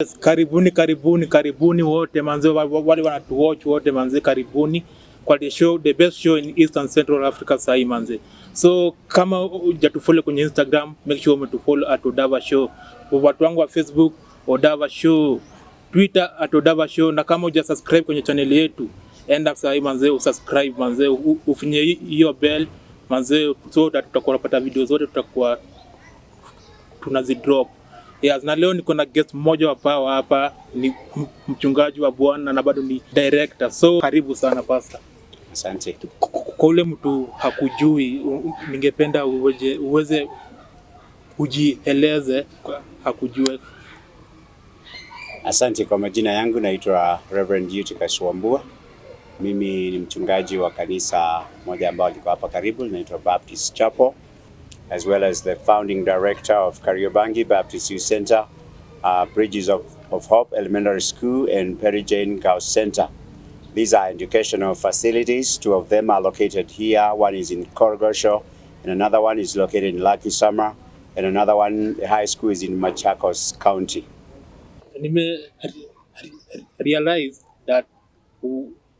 Karibuni wote manze, wale wanatuwatch wote manze, karibuni kwa the best show in Eastern Central Africa sahi manze. So kama hujatufollow kwenye Instagram, make sure umetufollow @Odava Show. Watu wangu wa Facebook Odava Show, Twitter @Odava Show, na kama hujasubscribe kwenye channel yetu, enda sahi manze, usubscribe manze, ufinye hiyo bell manze, so that tutakuwa tunapata video zote tutakuwa tunazidrop. Yes, na leo niko na guest mmoja wa power hapa, ni mchungaji wa Bwana na bado ni director. So karibu sana pastor. Asante. Kwa ule mtu hakujui, ningependa uweze ujieleze hakujue. Asante. Kwa majina yangu naitwa Reverend Eutychus Wambua. Mimi ni mchungaji wa kanisa moja ambao liko hapa karibu, linaitwa Baptist Chapel, as well as the founding director of Kariobangi Baptist Youth Center, Bridges of Hope Elementary School, and Perry Jane Girls Center. These are educational facilities. Two of them are located here. One is in Korogosho, and another one is located in Lucky Summer, and another one, the high school, is in Machakos County. Nime realize that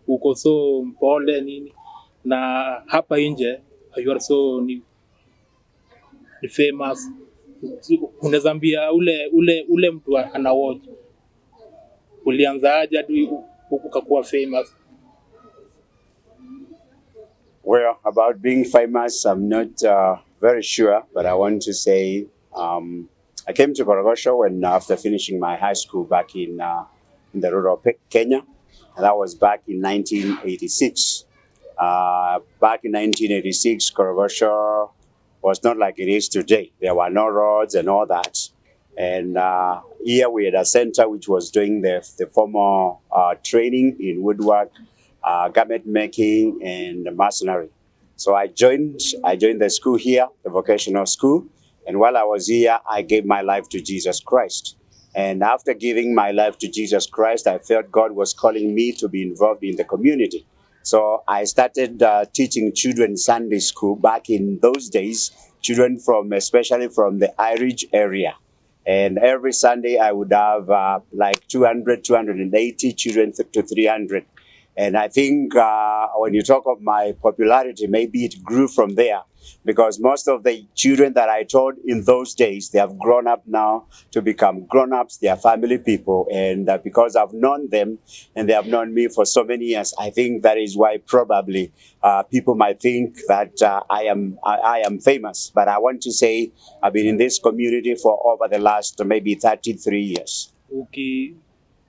uko so mpole nini, na hapa nje you are so ni famous. Unaweza ambia ule mtu ana watch, ulianzaje hadi ukakuwa famous? Well, about being famous, I'm not very sure, but I want to say I came to Korogosho when after finishing my high school back in the rural Kenya, and that was back in 1986. Back in 1986, Korogosho was not like it is today. There were no roads and all that. And here we had a center which was doing the formal training in woodwork, garment making, and masonry. So I joined the school here, the vocational school. And while I was here, I gave my life to Jesus Christ. And after giving my life to Jesus Christ, I felt God was calling me to be involved in the community. So I started teaching children Sunday school back in those days, children especially from the Irish area. And every Sunday I would have like 200, 280 children to 300. And I think when you talk of my popularity, maybe it grew from there, because most of the children that I taught in those days, they have grown up now to become grown-ups. They are family people. And because I've known them and they have known me for so many years, I think that is why probably people might think that I am famous. But I want to say I've been in this community for over the last maybe 33 years.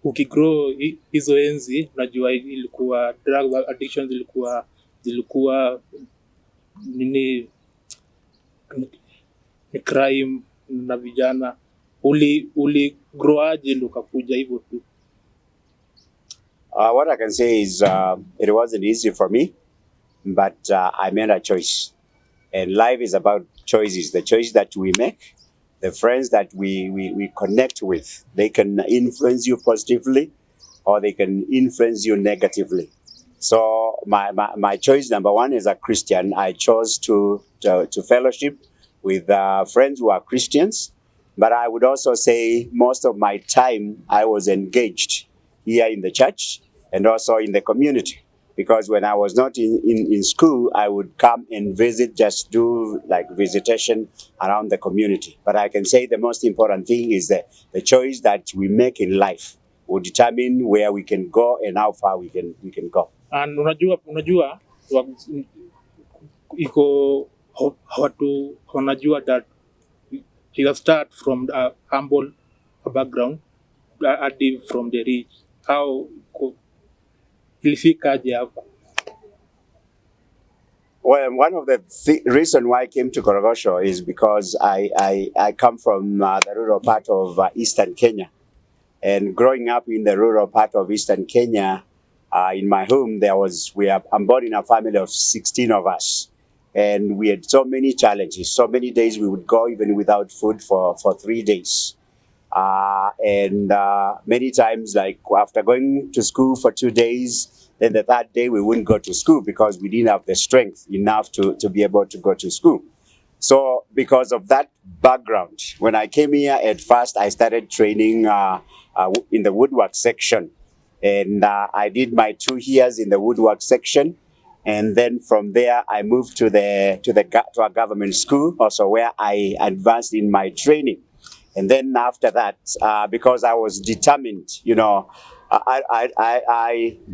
Ukigrow hizo enzi, unajua ilikuwa drug addiction, zilikuwa ni crime na vijana. Uli grow aje ndio ukakuja hivyo tu? What I can say is it wasn't easy for me, but I made a choice. And life is about choices. The choice that we make, the friends that we connect with, they can influence you positively or they can influence you negatively. So my choice number one as a Christian, I chose to fellowship with friends who are Christians. But I would also say most of my time I was engaged here in the church and also in the community. Because when I was not in school, I would come and visit, just do like visitation around the community. But I can say the most important thing is that the choice that we make in life will determine where we can go and how far we can go. And unajua iko watu wanajua that you start from a humble background and from the rich. How ilifikaje hapa? Well, one of the reason why I came to Korogosho is because I come from the rural part of Eastern Kenya. And growing up in the rural part of Eastern Kenya, in my home, I'm born in a family of 16 of us. And we had so many challenges. So many days we would go even without food for 3 days. And many times, like after going to school for 2 days, then the third day we wouldn't go to school because we didn't have the strength enough to be able to go to school. So because of that background, when I came here at first, I started training in the woodwork section. And I did my 2 years in the woodwork section. And then from there, I moved to to a government school, also where I advanced in my training. And then after that, because I was determined,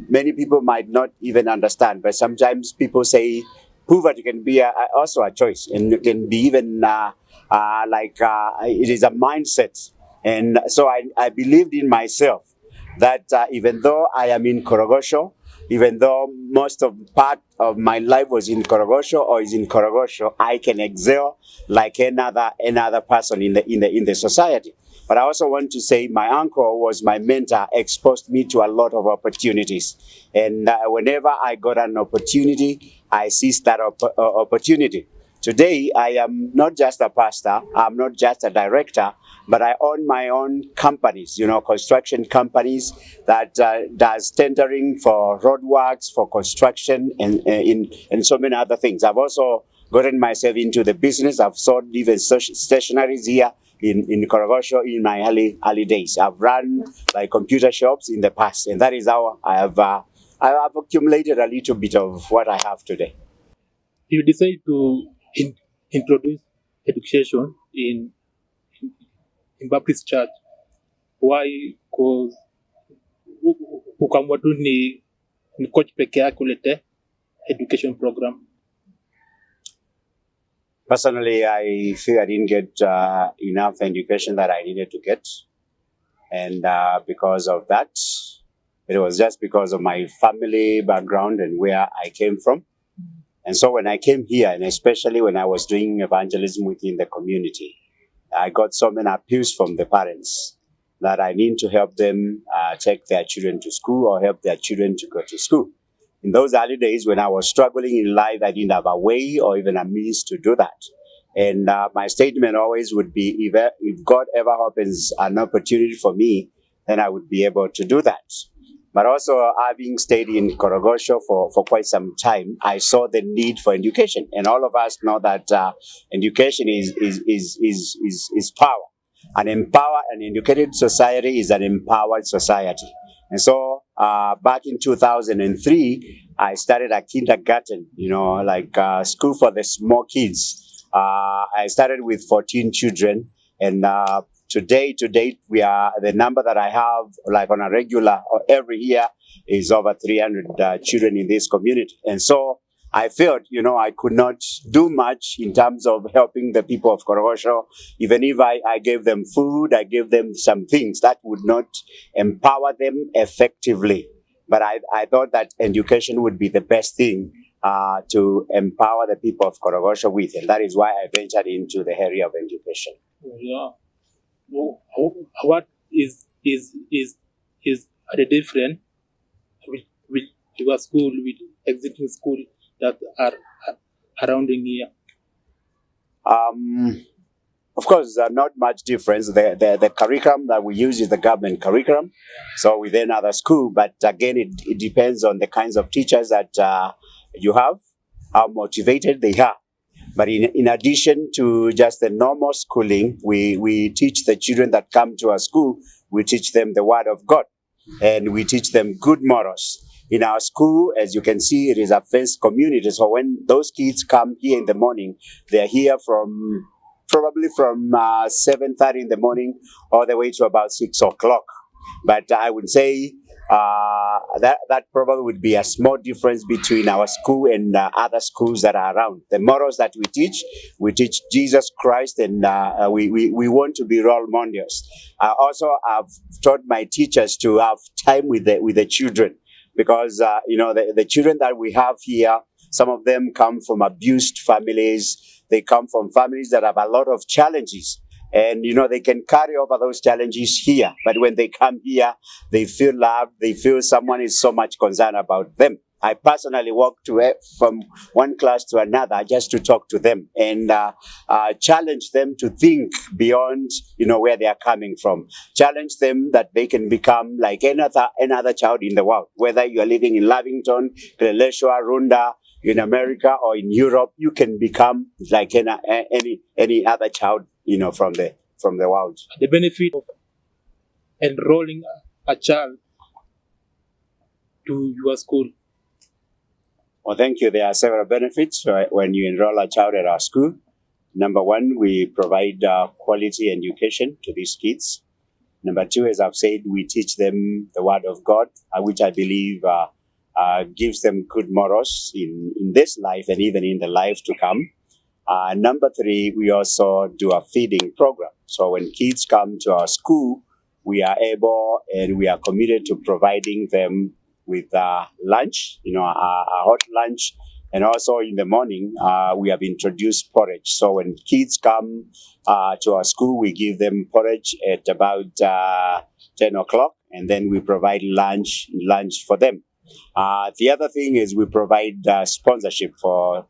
many people might not even understand, but sometimes people say poverty can be also a choice, and it can be even it is a mindset. And so I believed in myself that even though I am in Korogosho, even though most of part of my life was in Korogosho or is in Korogosho, I can excel like another person in the society. But I also want to say my uncle was my mentor, exposed me to a lot of opportunities. And whenever I got an opportunity, I seized that opportunity. Today, I am not just a pastor, I'm not just a director, but I own my own companies, construction companies that does tendering for roadworks, for construction, and so many other things. I've also gotten myself into the business. I've sold even stationaries here in Korogosho in my early days. I've run like computer shops in the past, and that is how I have accumulated a little bit of what I have today. You decide to introduce education in Baptist Church. Why? Because ukaamua tu ni coach peke yake ulete education program. Personally, I feel I didn't get enough education that I needed to get. And because of that, it was just because of my family background and where I came from. And so when I came here, and especially when I was doing evangelism within the community, I got so many appeals from the parents that I need to help them take their children to school or help their children to go to school. In those early days when I was struggling in life, I didn't have a way or even a means to do that. And my statement always would be, if God ever opens an opportunity for me, then I would be able to do that. But also, having stayed in Korogosho for quite some time, I saw the need for education. And all of us know that education is power. An educated society is an empowered society. And so back in 2003, I started a kindergarten, like school for the small kids. I started with 14 children, and to date, we are the number that I have, like on a regular or every year, is over 300 children in this community. And so I felt, I could not do much in terms of helping the people of Korogosho. Even if I gave them food, I gave them some things that would not empower them effectively. But I thought that education would be the best thing to empower the people of Korogosho with. And that is why I ventured into the area of education. Yeah. What is the difference with your school, with existing school that are around in here? Of course, not much difference. The curriculum that we use is the government curriculum, so within other school. But again, it depends on the kinds of teachers that you have, how motivated they are. But in addition to just the normal schooling, we teach the children that come to our school, we teach them the Word of God, and we teach them good morals. In our school, as you can see, it is a fenced community. So when those kids come here in the morning, they're here probably from 7:30 in the morning all the way to about 6 o'clock. But I would say that probably would be a small difference between our school and other schools that are around. The morals that we teach Jesus Christ, and we want to be role models. Also, I've taught my teachers to have time with the children, because the children that we have here, some of them come from abused families. They come from families that have a lot of challenges. And, they can carry over those challenges here. But when they come here, they feel loved. They feel someone is so much concerned about them. I personally walk from one class to another just to talk to them and challenge them to think beyond, where they are coming from. Challenge them that they can become like another child in the world. Whether you are living in Lavington, Kileleshwa, Runda, in America or in Europe, you can become like any other child, from the world. The benefit of enrolling a child to your school. Well, thank you. There are several benefits when you enroll a child at our school. Number one, we provide quality education to these kids. Number two, as I've said, we teach them the Word of God, which I believe gives them good morals in this life and even in the life to come. Number three, we also do a feeding program. So when kids come to our school, we are able and we are committed to providing them with lunch, a hot lunch. And also in the morning, we have introduced porridge. So when kids come to our school, we give them porridge at about 10 o'clock, and then we provide lunch for them. The other thing is we provide sponsorship for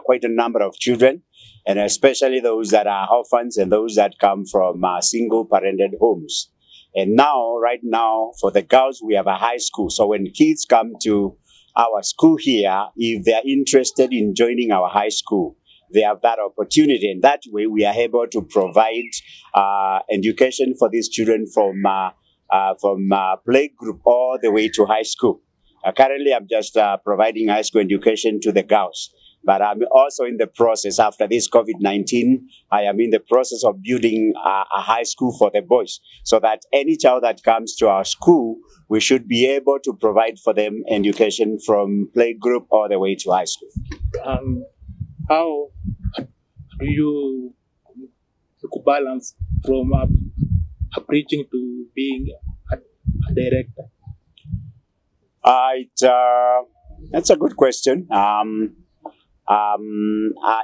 quite a number of children, and especially those that are orphans and those that come from single-parented homes. And right now, for the girls, we have a high school. So when kids come to our school here, if they're interested in joining our high school, they have that opportunity. And that way, we are able to provide education for these children from playgroup all the way to high school. Currently, I'm just providing high school education to the girls. But I'm also in the process, after this COVID-19, I am in the process of building a high school for the boys, so that any child that comes to our school, we should be able to provide for them education from playgroup all the way to high school. How do you balance from preaching to being a director? That's a good question.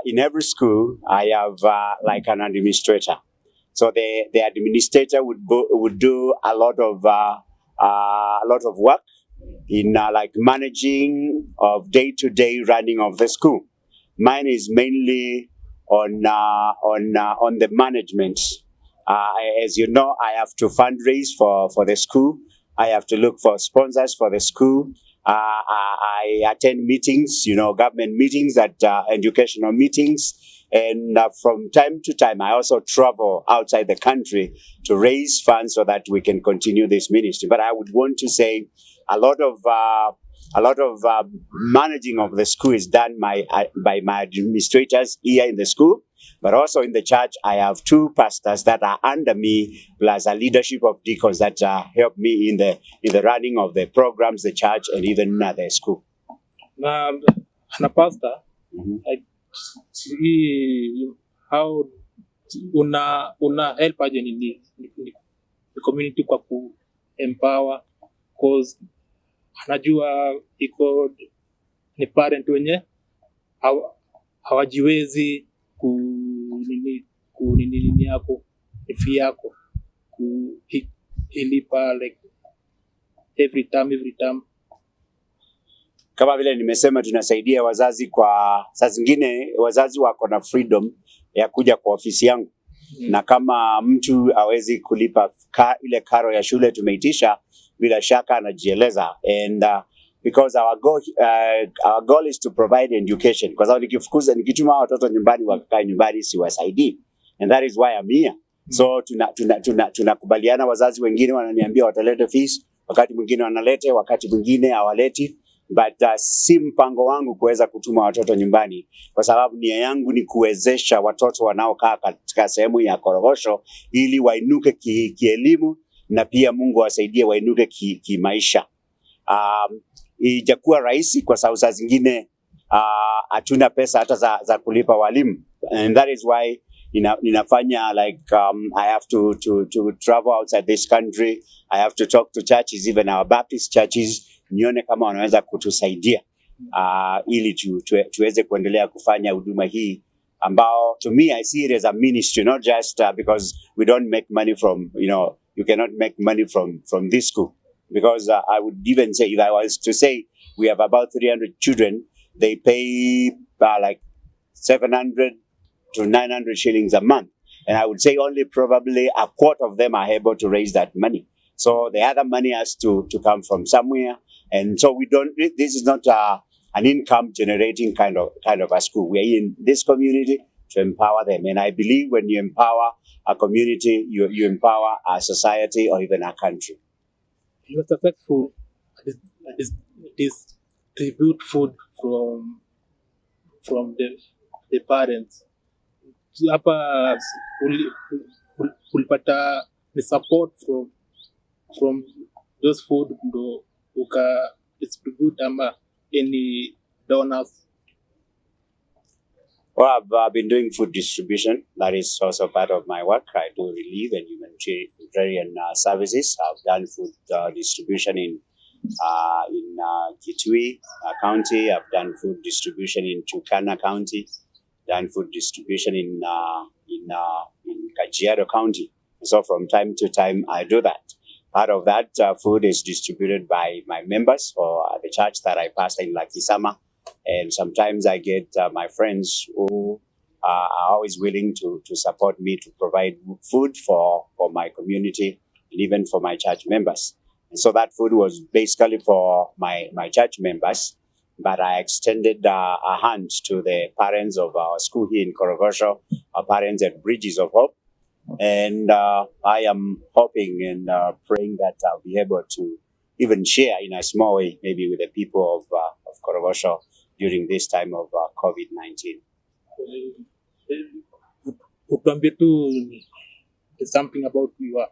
In every school, I have like an administrator. So the administrator would do a lot of work in like managing of day-to-day running of the school. Mine is mainly on the management. As you know, I have to fundraise for the school. I have to look for sponsors for the school. I attend meetings, government meetings, educational meetings. And from time to time, I also travel outside the country to raise funds so that we can continue this ministry. But I would want to say a lot of managing of the school is done by my administrators here in the school. But also in the church, I have two pastors that are under me, plus a leadership of deacons that help me in the running of the programs, the church, and even the school. Na pastor, how una help aje ni community kwa ku empower, cause anajua iko ni parent wenye hawajiwezi nini yako ifi yako ilipa like every time. Kama vile nimesema, tunasaidia wazazi. Kwa saa zingine wazazi wako na freedom ya kuja kwa ofisi yangu, na kama mtu hawezi kulipa ile karo ya shule tumeitisha, bila shaka anajieleza. And because our goal is to provide education. Kwa sababu nikituma watoto nyumbani wakakaa nyumbani siwasaidii, and that is why I'm here. So tunakubaliana, wazazi wengine wananiambia watalete fees, wakati mwingine wanalete, wakati mwingine hawaleti. But si mpango wangu kuweza kutuma watoto nyumbani, kwa sababu nia yangu ni kuwezesha watoto wanaokaa katika sehemu ya korogosho ili wainuke kielimu, na pia Mungu awasaidie wainuke kimaisha. Ijakuwa rahisi kwa sababu saa zingine hatuna pesa hata za kulipa walimu, and that is why ninafanya like I have to travel outside this country. I have to talk to churches, even our Baptist churches, nione kama wanaweza kutusaidia ili tuweze kuendelea kufanya huduma hii, ambao to me I see it as a ministry, not just because we don't make money from, you cannot make money from this school. Because I would even say, if I was to say, we have about 300 children, they pay like 700 to 900 shillings a month. And I would say only probably a quarter of them are able to raise that money. So the other money has to come from somewhere. And so this is not an income generating kind of a school. We're in this community to empower them. And I believe when you empower a community, you empower a society or even a country. You are successful at distribute food from the parents. Hapa ulipata the support from those food ndo uka distribute ama any donors. Well, I've been doing food distribution. That is also part of my work. I do relief and humanitarian services. I've done food distribution in Kitui County. I've done food distribution in Turkana County. Done food distribution in Kajiado County. So from time to time, I do that. Part of that food is distributed by my members for the church that I pastor in Lakisama. And sometimes I get my friends who are always willing to support me to provide food for my community and even for my church members. And so that food was basically for my church members, but I extended a hand to the parents of our school here in Korogosho, our parents at Bridges of Hope. And I am hoping and praying that I'll be able to even share in a small way, maybe with the people of Korogosho during this time of COVID-19. Utuambie tu something about your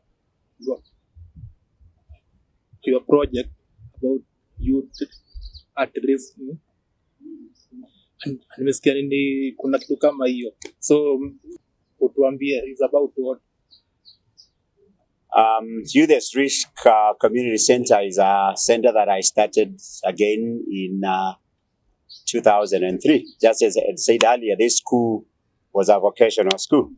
project about youth at risk. Nimesikia nini kuna kitu kama hiyo. So utuambie is about what? Youth at Risk Community Center is a center that I started again in 2003. Just as I said earlier, this school was a vocational school.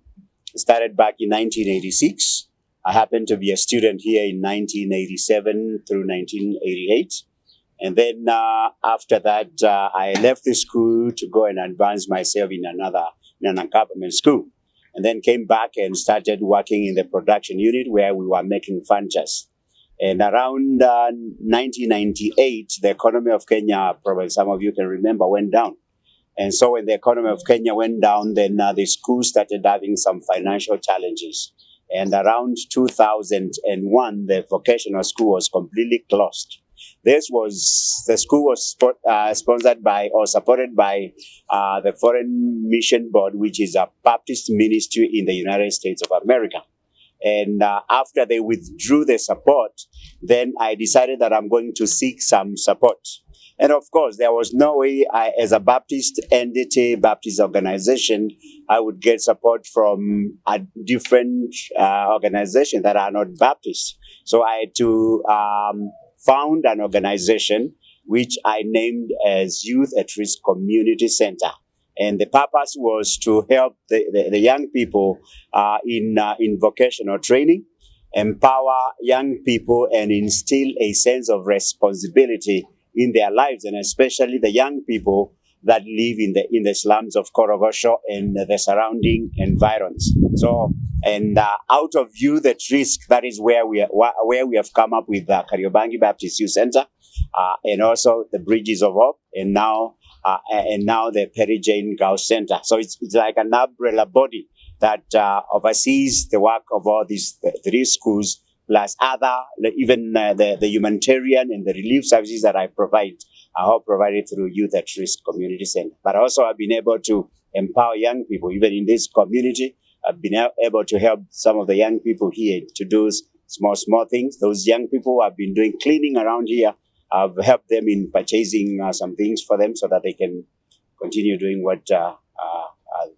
It started back in 1986. I happened to be a student here in 1987 through 1988. And then after that, I left the school to go and advance myself in an government school. And then came back and started working in the production unit where we were making furnitures. And around 1998, the economy of Kenya, probably some of you can remember, went down. And so when the economy of Kenya went down, then the school started having some financial challenges. And around 2001, the vocational school was completely closed. The school was sponsored by or supported by the Foreign Mission Board, which is a Baptist ministry in the United States of America. And after they withdrew the support, then I decided that I'm going to seek some support. And of course, there was no way as a Baptist entity, Baptist organization, I would get support from a different organization that are not Baptist. So I had to found an organization which I named as Youth at Risk Community Center. And the purpose was to help the young people in vocational training, empower young people and instill a sense of responsibility in their lives, and especially the young people that live in the slums of Korogosho and the surrounding environs. So, and out of Youth at Risk, that is where we have come up with the Kariobangi Baptist Youth Center, and also the Bridges of Hope, and now the Perry Jane Gauss Center. So it's like an umbrella body that oversees the work of all these three schools, plus other, even the humanitarian and the relief services that I provide are all provided through Youth at Risk Community Center. But also I've been able to empower young people, even in this community. I've been able to help some of the young people here to do small things. Those young people who have been doing cleaning around here, I've helped them in purchasing some things for them so that they can continue doing what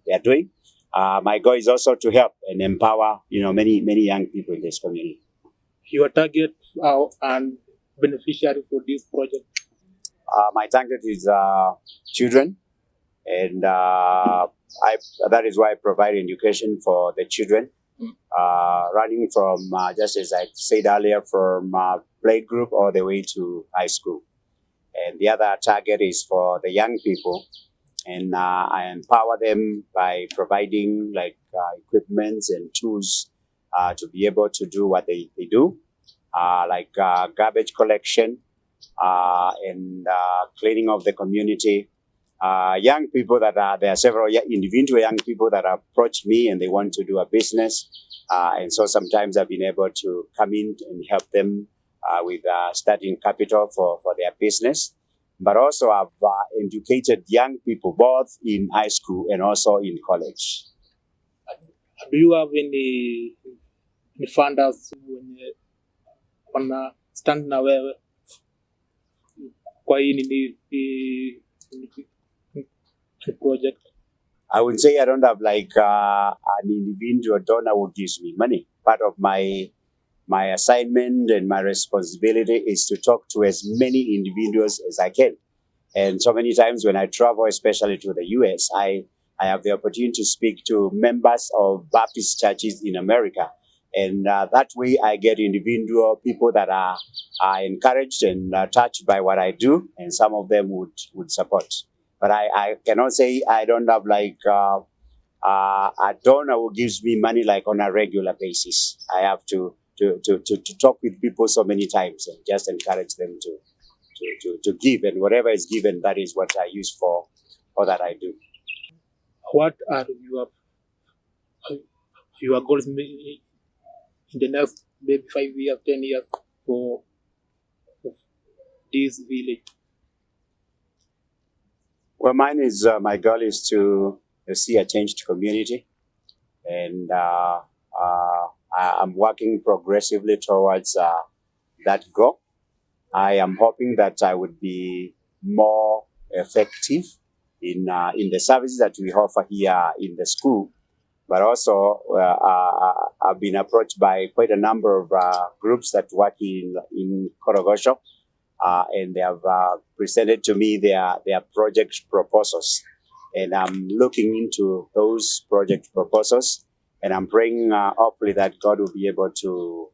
they're doing. My goal is also to help and empower, many young people in this community. Your target and beneficiary for this project? My target is children, and that is why I provide education for the children, running from, just as I said earlier, from playgroup all the way to high school. And the other target is for the young people, and I empower them by providing equipments and tools to be able to do what they do, like garbage collection, and cleaning of the community. Young people there are several individual young people that approach me and they want to do a business. And so sometimes I've been able to come in and help them with starting capital for their business. But also I've educated young people both in high school and also in college. Do you have any funders wenye wana stand na wewe kwa hii ni project? I would say I don't have like an individual donor who gives me money. Part of my assignment and my responsibility is to talk to as many individuals as I can. And so many times when I travel, especially to the US, I have the opportunity to speak to members of Baptist churches in America. And that way I get individual people that are encouraged and touched by what I do, and some of them would support. But I cannot say I don't have like a donor who gives me money like on a regular basis. I have to talk with people so many times and just encourage them to give, and whatever is given, that is what I use for all that I do. What are your goals in the next maybe 5 years, 10 years for this village? Well, mine is my goal is to see a changed community, and I'm working progressively towards that goal. I am hoping that I would be more effective in the services that we offer here in the school, but also I've been approached by quite a number of groups that work in Korogosho, and they have presented to me their project proposals, and I'm looking into those project proposals, and I'm praying hopefully that God will be able to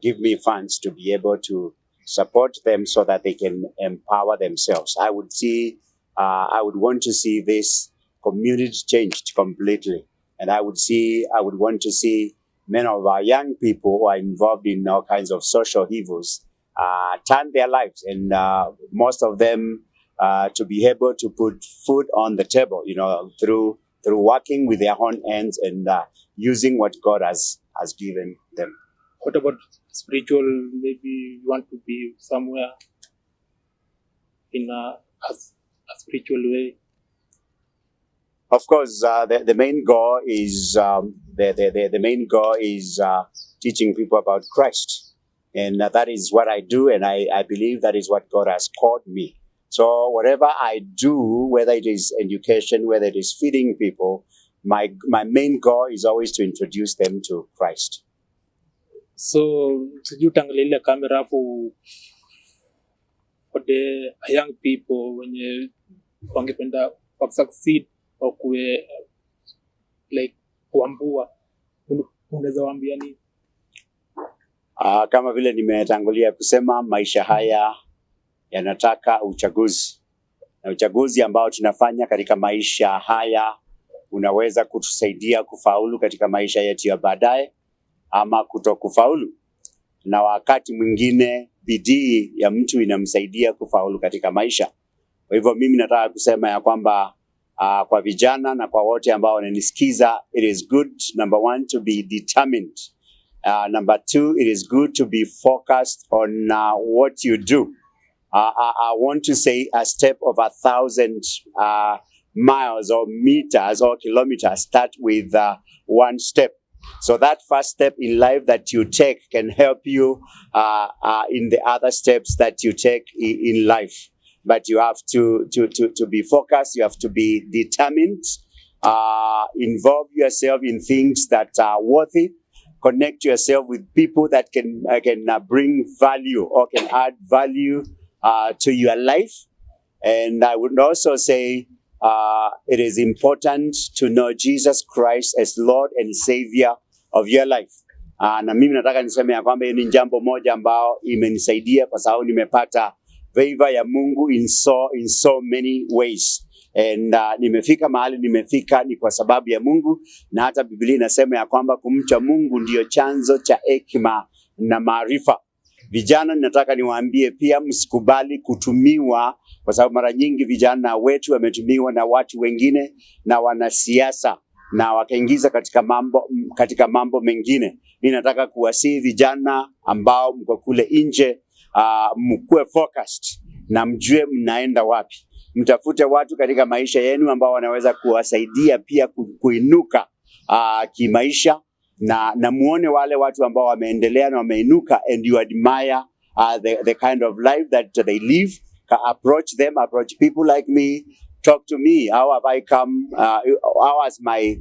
give me funds to be able to support them so that they can empower themselves. I would want to see this community changed completely, and I would want to see many of our young people who are involved in all kinds of social evils turn their lives, and most of them to be able to put food on the table, through working with their own hands and using what God has given them. What about spiritual? Maybe you want to be somewhere in a spiritual way. Of course, the main goal is the main goal is teaching people about Christ, and that is what I do, and I believe that is what God has called me. So whatever I do, whether it is education, whether it is feeding people, my main goal is always to introduce them to Christ. So sijui utangalia kamera hapo for the young people wenye wangependa succeed au kuwe like kuambua, unaweza waambia nini? Kama vile nimetangulia kusema, maisha haya yanataka uchaguzi, na uchaguzi ambao tunafanya katika maisha haya unaweza kutusaidia kufaulu katika maisha yetu ya baadaye ama kutokufaulu, na wakati mwingine bidii ya mtu inamsaidia kufaulu katika maisha. Kwa hivyo mimi nataka kusema ya kwamba kwa vijana na kwa wote ambao wananisikiza, it is good, number one, to be determined. Number two, it is good to be focused on what you do. I want to say a step of 1,000 miles or meters or kilometers start with one step. So that first step in life that you take can help you in the other steps that you take in life. But you have to be focused. You have to be determined. Involve yourself in things that are worthy. Connect yourself with people that can bring value or can add value to your life. And I would also say it is important to know Jesus Christ as Lord and Savior of your life. Na mimi nataka niseme ya kwamba ni jambo moja ambao imenisaidia kwa sababu nimepata favor ya Mungu in so many ways. And nimefika mahali nimefika ni kwa sababu ya Mungu, na hata Biblia inasema ya kwamba kumcha Mungu ndio chanzo cha hekima na maarifa. Vijana ninataka niwaambie pia msikubali kutumiwa, kwa sababu mara nyingi vijana wetu wametumiwa na watu wengine na wanasiasa na wakaingiza katika mambo mengine. Ninataka kuwasihi vijana ambao mko kule nje, mkuwe focused na mjue mnaenda wapi. Mtafute watu katika maisha yenu ambao wanaweza kuwasaidia pia kuinuka kimaisha, na muone wale watu ambao wameendelea na wameinuka, and you admire the kind of life that they live. Approach them, approach people like me, talk to me. How have I come? How has my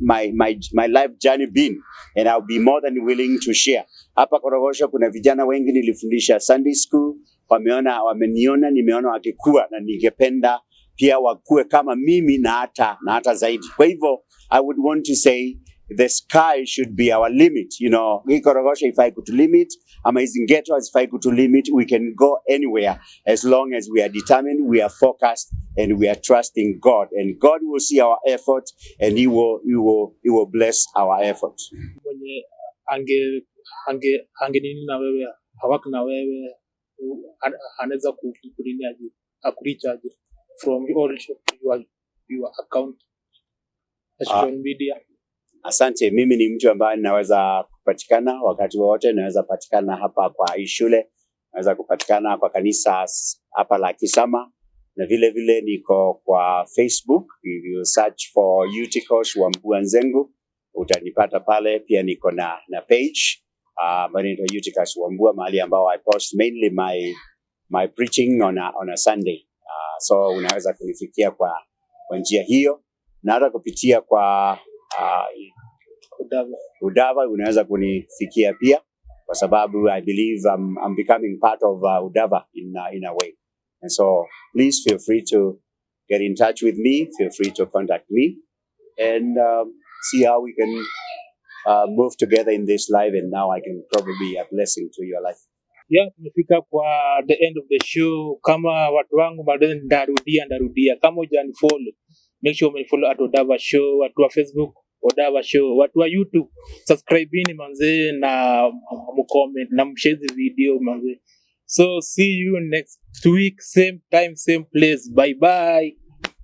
life journey been? And I'll be more than willing to share. Hapa Korogosho kuna vijana wengi nilifundisha Sunday school, wameniona, nimeona wakikua, na ningependa pia wakue kama mimi na hata zaidi. Kwa hivyo I would want to say the sky should be our limit. You know, Korogosho if I could limit, Amazing Ghetto if I could limit, we can go anywhere as long as we are determined, we are focused, and we are trusting God. And God will see our effort, and He will bless our effort. Mwenye ange nini na wewe, hawaki na wewe, anaweza kukuliaje, akureachaje from your account, social media? Asante. Mimi ni mtu ambaye ninaweza kupatikana wakati wote. Naweza patikana hapa kwa hii shule, naweza kupatikana kwa kanisa hapa la Kisama, na vile niko kwa Facebook. If you search for Eutychus Wambua Nzengu utanipata pale. Pia niko na page ambayo inaitwa Eutychus Wambua, mahali ambao I post mainly my preaching on a Sunday. So unaweza kunifikia kwa njia hiyo, na hata kupitia kwa Udava unaweza kunifikia pia, kwa sababu I believe I'm becoming part of Udava in a way. And so please feel free to get in touch with me, feel free to contact me, and see how we can move together in this life, and now I can probably be a blessing to your life. Yeah, tumefika kwa the end of the show. Kama watu wangu bado ndarudia, kama hujanifollow, make sure umefollow at Udava Show, watu wa Facebook Udava Show, watu wa YouTube subscribe manze, na mcomment na mshare the video manze. So see you next week, same time, same place. Bye bye.